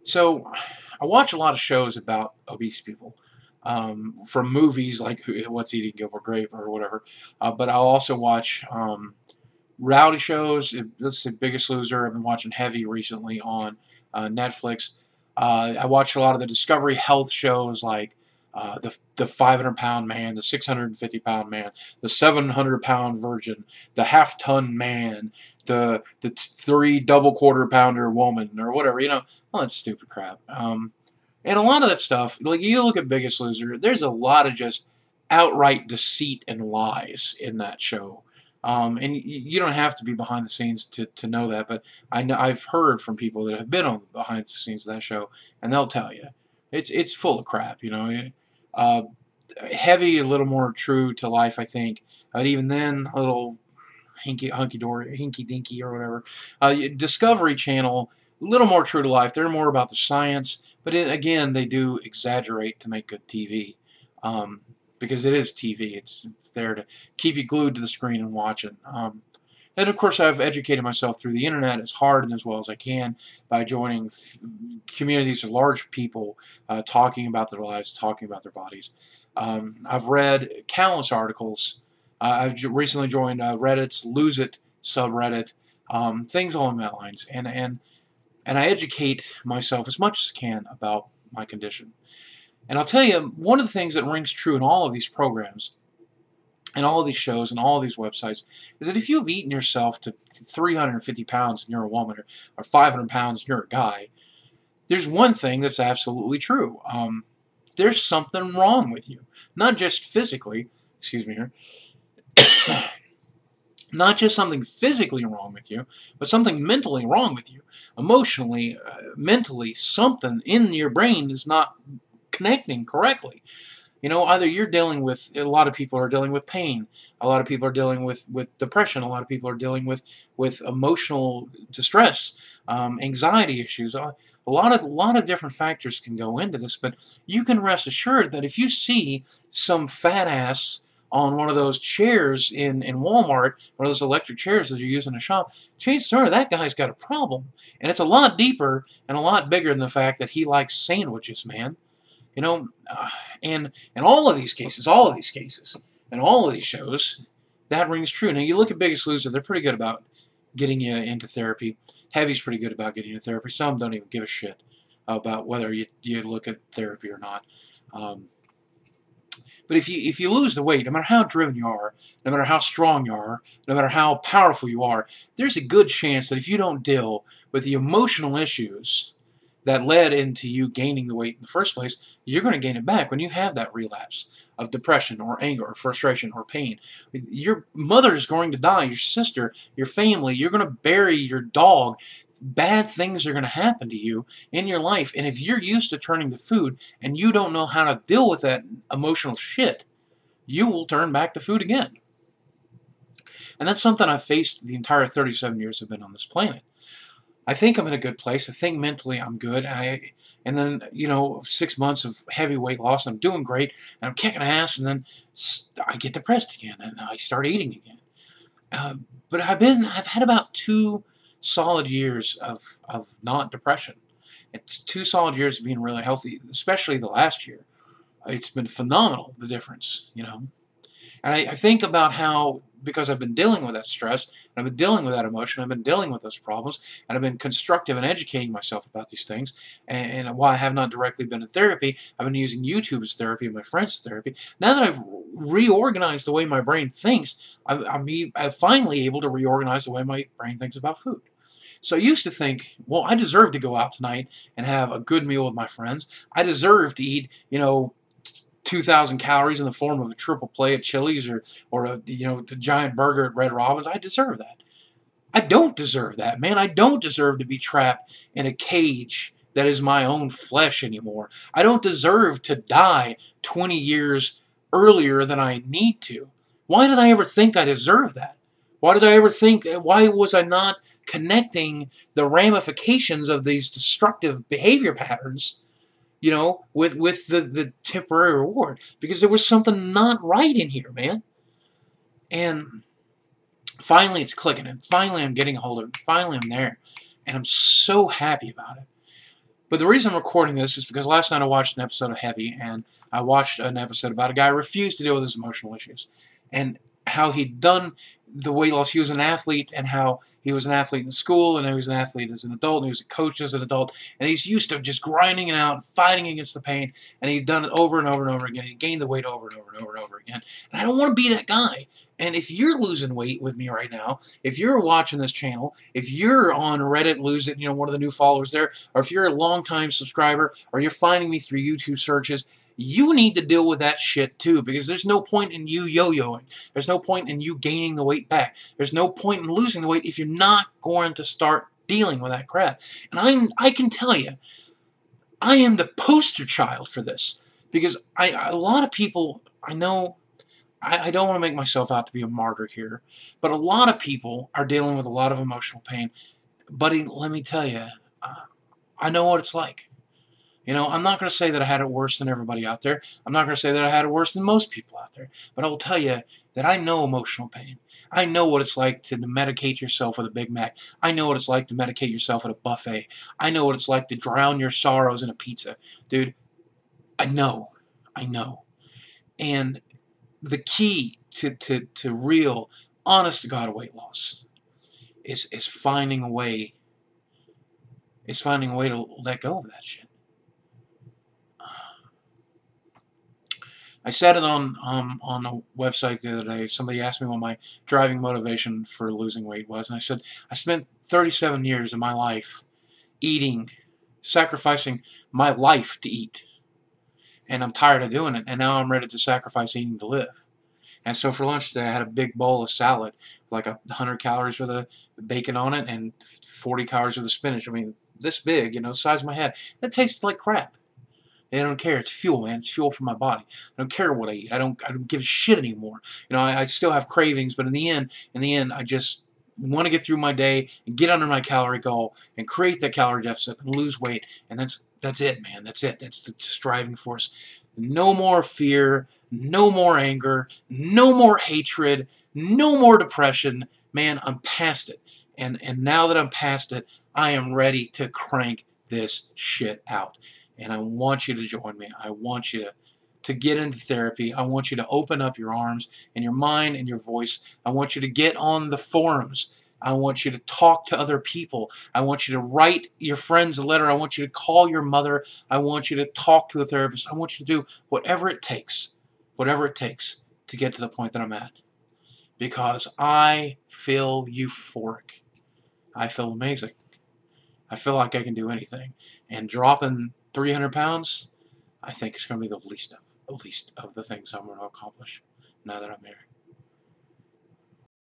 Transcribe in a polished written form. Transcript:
So I watch a lot of shows about obese people, from movies like What's Eating Gilbert Grape or whatever. But I'll also watch reality shows. Let's say Biggest Loser. I've been watching Heavy recently on Netflix. I watch a lot of the Discovery Health shows like the 500-pound man, the 650-pound man, the 700-pound virgin, the half-ton man, the three double quarter pounder woman or whatever, all that stupid crap. And a lot of that stuff, like you look at Biggest Loser, there's a lot of just outright deceit and lies in that show. And you don't have to be behind the scenes to know that, but I've heard from people that have been on behind the scenes of that show, and they'll tell you it's full of crap. Heavy, a little more true to life, I think. But even then, a little hinky dinky or whatever. Discovery Channel, a little more true to life. They're more about the science, but again, they do exaggerate to make good TV. Because it is TV. It's there to keep you glued to the screen and watching. And of course, I've educated myself through the internet as hard and as well as I can by joining communities of large people talking about their lives, talking about their bodies. I've read countless articles. I've recently joined Reddit's Lose It subreddit, things along that lines, and I educate myself as much as I can about my condition. And I'll tell you, one of the things that rings true in all of these programs, and all of these shows, and all of these websites, is that if you've eaten yourself to 350 pounds and you're a woman, or 500 pounds and you're a guy, there's one thing that's absolutely true. There's something wrong with you. Not just physically, excuse me here, not just something physically wrong with you, but something mentally wrong with you. Emotionally, mentally, something in your brain is not connecting correctly. Either you're dealing with, a lot of people are dealing with pain, a lot of people are dealing with depression, a lot of people are dealing with emotional distress, anxiety issues. A lot of different factors can go into this, but you can rest assured that if you see some fat ass on one of those chairs in Walmart, one of those electric chairs that you use in a shop, chances are that guy's got a problem. And it's a lot deeper and a lot bigger than the fact that he likes sandwiches, man. And all of these cases, and all of these shows, that rings true. Now, you look at Biggest Loser, they're pretty good about getting you into therapy. Heavy's pretty good about getting you into therapy. Some don't even give a shit about whether you look at therapy or not. But if you lose the weight, no matter how driven you are, no matter how strong you are, no matter how powerful you are, there's a good chance that if you don't deal with the emotional issues that led into you gaining the weight in the first place, you're going to gain it back when you have that relapse of depression or anger or frustration or pain. Your mother is going to die, your sister, your family, you're going to bury your dog. Bad things are going to happen to you in your life, and if you're used to turning to food and you don't know how to deal with that emotional shit, you will turn back to food again. And that's something I've faced the entire 37 years I've been on this planet. I think I'm in a good place. I think mentally I'm good. And then, 6 months of heavy weight loss, I'm doing great, and I'm kicking ass, and then I get depressed again, and I start eating again. But I've had about 2 solid years of not depression. It's 2 solid years of being really healthy, especially the last year. It's been phenomenal, the difference, And I think about how, because I've been dealing with that stress, and I've been dealing with that emotion, I've been dealing with those problems, and I've been constructive and educating myself about these things, and while I have not directly been in therapy, I've been using YouTube as therapy and my friends as therapy. Now that I've reorganized the way my brain thinks, I'm finally able to reorganize the way my brain thinks about food. So I used to think, well, I deserve to go out tonight and have a good meal with my friends. I deserve to eat, 2,000 calories in the form of a triple play at Chili's or a the giant burger at Red Robin's. I deserve that. I don't deserve that, man. I don't deserve to be trapped in a cage that is my own flesh anymore. I don't deserve to die 20 years earlier than I need to. Why did I ever think I deserved that? Why did I ever think, why was I not connecting the ramifications of these destructive behavior patterns, with the temporary reward? Because there was something not right in here, man. And finally it's clicking, and finally I'm getting a hold of it, finally I'm there, and I'm so happy about it. But the reason I'm recording this is because last night I watched an episode of Heavy, and I watched an episode about a guy who refused to deal with his emotional issues, and how he'd done the weight loss. He was an athlete, and how he was an athlete in school, and now he was an athlete as an adult, and he was a coach as an adult, and he's used to just grinding it out, fighting against the pain, and he'd done it over and over and over again. He gained the weight over and over and over and over again, and I don't want to be that guy. And if you're losing weight with me right now, if you're watching this channel, if you're on Reddit, lose it, one of the new followers there, or if you're a longtime subscriber, or you're finding me through YouTube searches, you need to deal with that shit too, because there's no point in you yo-yoing. There's no point in you gaining the weight back. There's no point in losing the weight if you're not going to start dealing with that crap. And I can tell you, I am the poster child for this, because a lot of people, I know, I don't want to make myself out to be a martyr here, but a lot of people are dealing with a lot of emotional pain. Buddy, let me tell you, I know what it's like. I'm not going to say that I had it worse than everybody out there. I'm not going to say that I had it worse than most people out there. But I'll tell you that I know emotional pain. I know what it's like to medicate yourself with a Big Mac. I know what it's like to medicate yourself at a buffet. I know what it's like to drown your sorrows in a pizza. Dude, I know. I know. And the key to real, honest-to-God weight loss is finding a way. Is finding a way to let go of that shit. I said it on the website the other day. Somebody asked me what my driving motivation for losing weight was, and I said I spent 37 years of my life eating, sacrificing my life to eat, and I'm tired of doing it. And now I'm ready to sacrifice eating to live. And so for lunch today, I had a big bowl of salad, like 100 calories with the bacon on it, and 40 calories with the spinach. I mean, this big, the size of my head. That tasted like crap. And I don't care. It's fuel, man. It's fuel for my body. I don't care what I eat. I don't give a shit anymore. I still have cravings, but in the end, I just want to get through my day and get under my calorie goal and create that calorie deficit and lose weight. And that's it, man. That's it. That's the striving force. No more fear. No more anger. No more hatred. No more depression. Man, I'm past it. And now that I'm past it, I am ready to crank this shit out. And I want you to join me. I want you to get into therapy. I want you to open up your arms and your mind and your voice. I want you to get on the forums. I want you to talk to other people. I want you to write your friends a letter. I want you to call your mother. I want you to talk to a therapist. I want you to do whatever it takes to get to the point that I'm at. Because I feel euphoric. I feel amazing. I feel like I can do anything. And dropping 300 pounds, I think it's going to be the least of the things I'm going to accomplish now that I'm married.